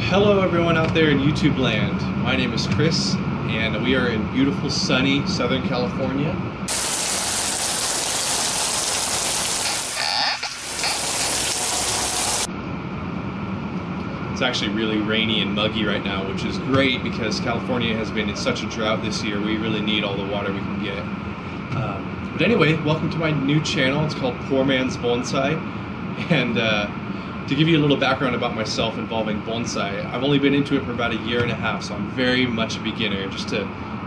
Hello everyone out there in YouTube land. My name is Chris and we are in beautiful sunny Southern California. It's actually really rainy and muggy right now, which is great because California has been in such a drought this year. We really need all the water we can get. But anyway, welcome to my new channel. It's called Poor Man's Bonsai. And to give you a little background about myself involving bonsai, I've only been into it for about a year and a half, so I'm very much a beginner, just to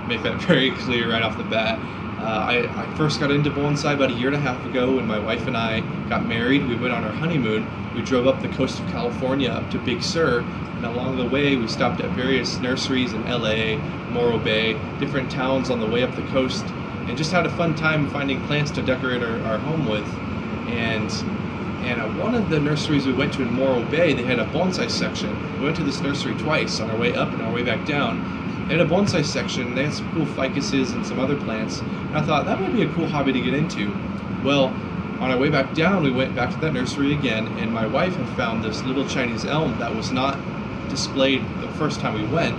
make that very clear right off the bat. I first got into bonsai about a year and a half ago when my wife and I got married. We went on our honeymoon. We drove up the coast of California up to Big Sur, and along the way we stopped at various nurseries in LA, Morro Bay, different towns on the way up the coast, and just had a fun time finding plants to decorate our home with. And one of the nurseries we went to in Morro Bay, they had a bonsai section. We went to this nursery twice on our way up and our way back down. They had a bonsai section. They had some cool ficuses and some other plants. And I thought that might be a cool hobby to get into. Well, on our way back down, we went back to that nursery again, and my wife had found this little Chinese elm that was not displayed the first time we went.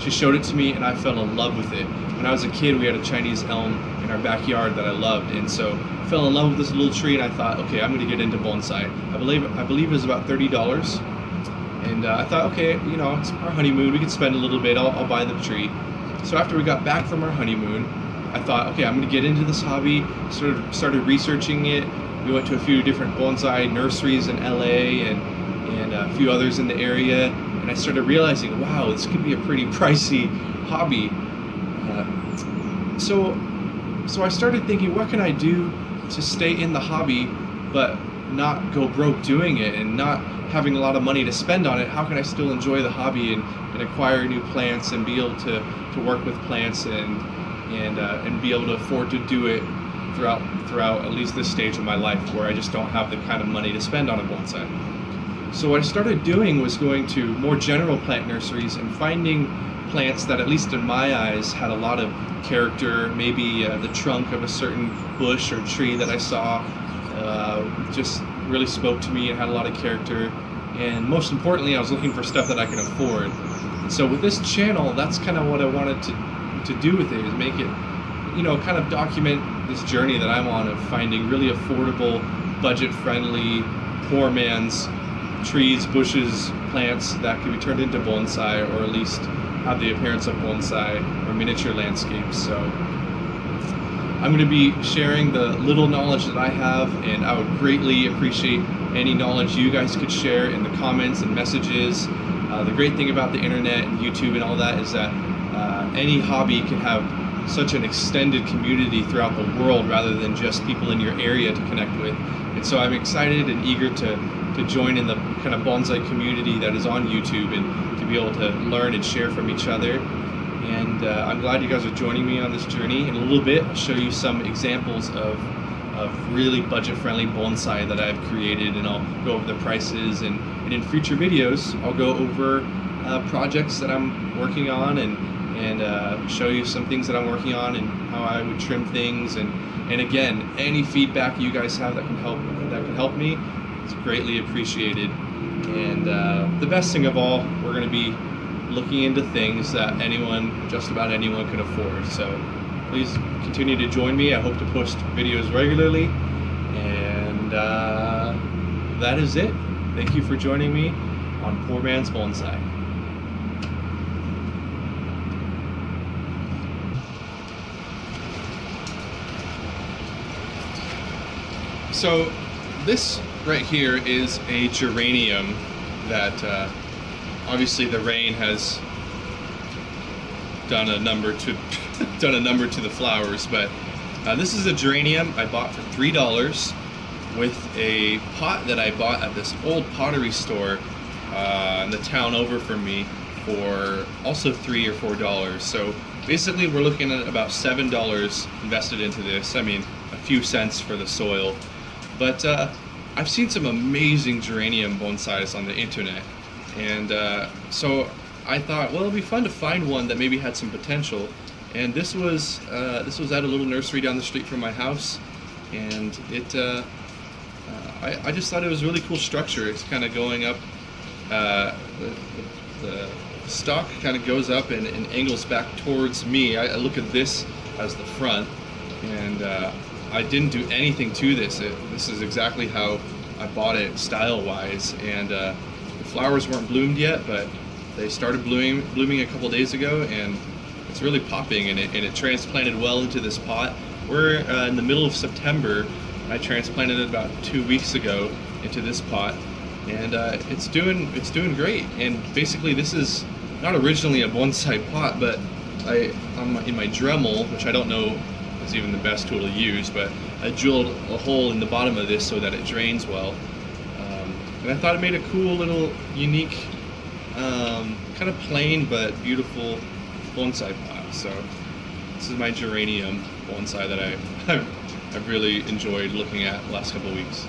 She showed it to me and I fell in love with it. When I was a kid, we had a Chinese elm in our backyard that I loved, and so I fell in love with this little tree and I thought, okay, I'm going to get into bonsai. I believe it was about $30, and I thought, okay, you know, it's our honeymoon, we could spend a little bit, I'll buy the tree. So after we got back from our honeymoon, I thought, okay, I'm going to get into this hobby, started researching it. We went to a few different bonsai nurseries in LA and a few others in the area, and I started realizing, wow, this could be a pretty pricey hobby. So I started thinking, what can I do to stay in the hobby but not go broke doing it and not having a lot of money to spend on it? How can I still enjoy the hobby and acquire new plants and be able to work with plants and be able to afford to do it throughout at least this stage of my life where I just don't have the kind of money to spend on a bonsai. So what I started doing was going to more general plant nurseries and finding plants that, at least in my eyes, had a lot of character. Maybe the trunk of a certain bush or tree that I saw just really spoke to me and had a lot of character. And most importantly, I was looking for stuff that I could afford. And so with this channel, that's kind of what I wanted to do with it, is make it, you know, kind of document this journey that I'm on of finding really affordable, budget-friendly, poor man's trees, bushes, plants that can be turned into bonsai, or at least have the appearance of bonsai or miniature landscapes. So I'm going to be sharing the little knowledge that I have, and I would greatly appreciate any knowledge you guys could share in the comments and messages. The great thing about the internet and YouTube and all that is that any hobby can have such an extended community throughout the world rather than just people in your area to connect with. And so I'm excited and eager to join in the kind of bonsai community that is on YouTube and to be able to learn and share from each other. And I'm glad you guys are joining me on this journey. In a little bit, I'll show you some examples of really budget-friendly bonsai that I've created, and I'll go over the prices, and in future videos I'll go over projects that I'm working on and show you some things that I'm working on and how I would trim things, and again, any feedback you guys have that can help me, it's greatly appreciated. And the best thing of all, we're going to be looking into things that just about anyone can afford. So please continue to join me. I hope to post videos regularly, and that is it. Thank you for joining me on Poor Man's Bonsai. So this right here is a geranium that obviously the rain has done a number to the flowers, but this is a geranium I bought for $3 with a pot that I bought at this old pottery store in the town over from me for also $3 or $4. So basically we're looking at about $7 invested into this. I mean, a few cents for the soil. But I've seen some amazing geranium bonsais on the internet, and so I thought, well, it'd be fun to find one that maybe had some potential. And this was at a little nursery down the street from my house, and I just thought it was a really cool structure. It's kind of going up, the the stalk kind of goes up and angles back towards me. I look at this as the front, and I didn't do anything to this. This is exactly how I bought it style-wise, and the flowers weren't bloomed yet, but they started blooming a couple days ago, and it's really popping, and it transplanted well into this pot. We're in the middle of September. I transplanted it about 2 weeks ago into this pot, and it's doing great. And basically, this is not originally a bonsai pot, but in my Dremel, which I don't know is even the best tool to use, but I drilled a hole in the bottom of this so that it drains well. And I thought it made a cool little unique, kind of plain but beautiful bonsai pot. So this is my geranium bonsai that I've really enjoyed looking at the last couple of weeks.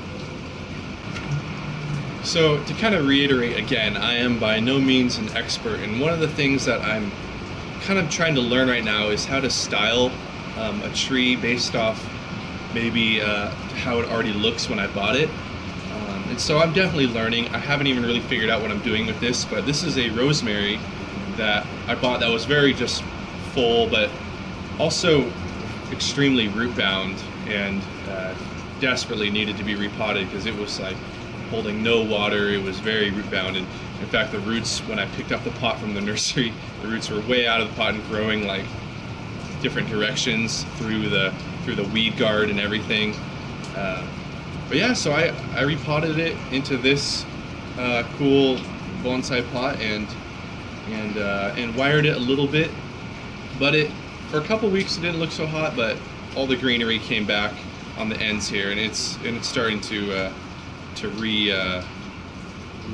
So to kind of reiterate again, I am by no means an expert, and one of the things that I'm kind of trying to learn right now is how to style a tree based off maybe how it already looks when I bought it. And so I'm definitely learning. I haven't even really figured out what I'm doing with this, but this is a rosemary that I bought that was very just full, but also extremely root bound, and desperately needed to be repotted because it was like holding no water. It was very root bound, and in fact the roots, when I picked up the pot from the nursery, the roots were way out of the pot and growing like different directions through the weed guard and everything. But yeah, so I repotted it into this cool bonsai pot and wired it a little bit, but for a couple weeks it didn't look so hot, but all the greenery came back on the ends here, and it's starting to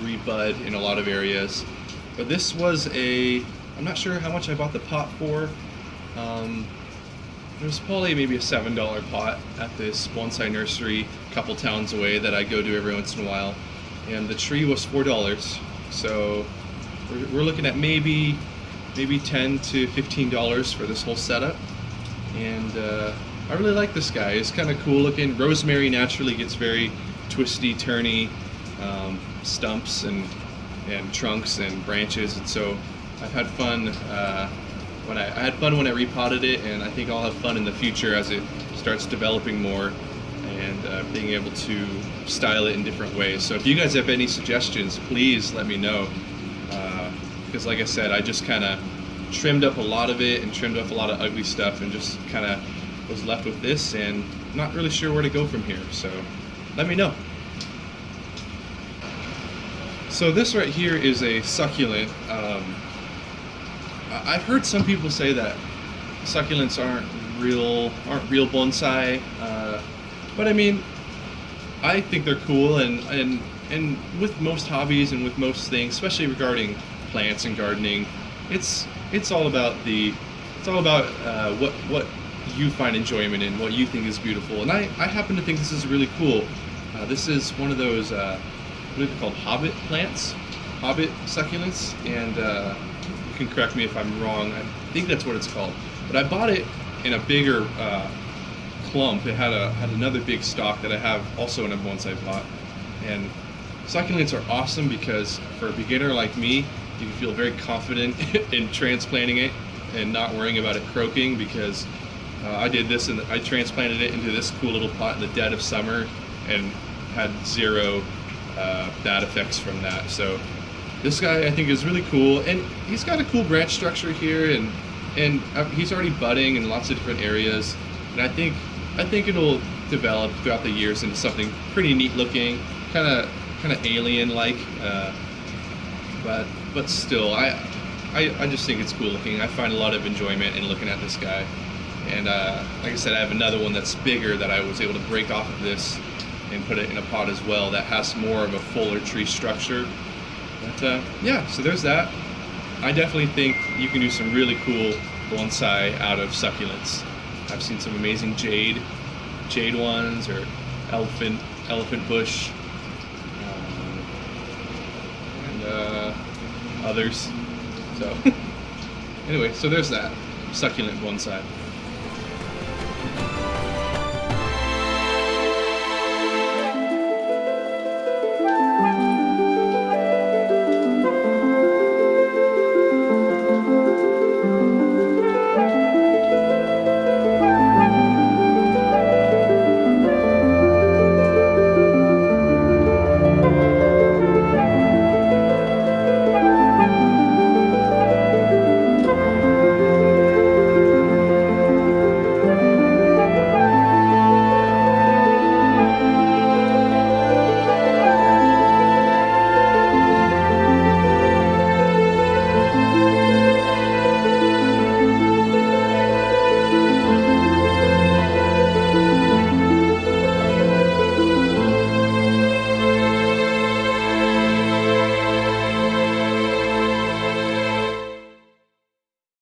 rebud in a lot of areas. But this was I'm not sure how much I bought the pot for. It was probably maybe a $7 pot at this bonsai nursery a couple towns away that I go to every once in a while, and the tree was $4. So we're looking at maybe $10 to $15 for this whole setup. And I really like this guy. It's kind of cool looking. Rosemary naturally gets very twisty, turny stumps and trunks and branches, and so I've had fun when I had fun when I repotted it, and I think I'll have fun in the future as it starts developing more and being able to style it in different ways. So if you guys have any suggestions, please let me know, because like I said, I just kind of trimmed up a lot of it and trimmed up a lot of ugly stuff and just kind of was left with this and not really sure where to go from here. So let me know. So this right here is a succulent. I've heard some people say that succulents aren't real bonsai, but I mean, I think they're cool, and with most hobbies and with most things, especially regarding plants and gardening, it's all about what you find enjoyment in, what you think is beautiful. And I happen to think this is really cool. This is one of those what are they called, hobbit plants, hobbit succulents, and you can correct me if I'm wrong. I think that's what it's called. But I bought it in a bigger clump. It had another big stalk that I have also in a bonsai pot. And succulents are awesome because for a beginner like me, you can feel very confident in transplanting it and not worrying about it croaking, because I did this and I transplanted it into this cool little pot in the dead of summer and had zero bad effects from that. So this guy I think is really cool, and he's got a cool branch structure here, and he's already budding in lots of different areas, and I think it'll develop throughout the years into something pretty neat looking, kind of alien like, but still I just think it's cool looking. I find a lot of enjoyment in looking at this guy, and like I said, I have another one that's bigger that I was able to break off of this and put it in a pot as well that has more of a fuller tree structure. But yeah, so there's that. I definitely think you can do some really cool bonsai out of succulents. I've seen some amazing jade ones, or elephant bush, and others. So anyway, so there's that succulent bonsai.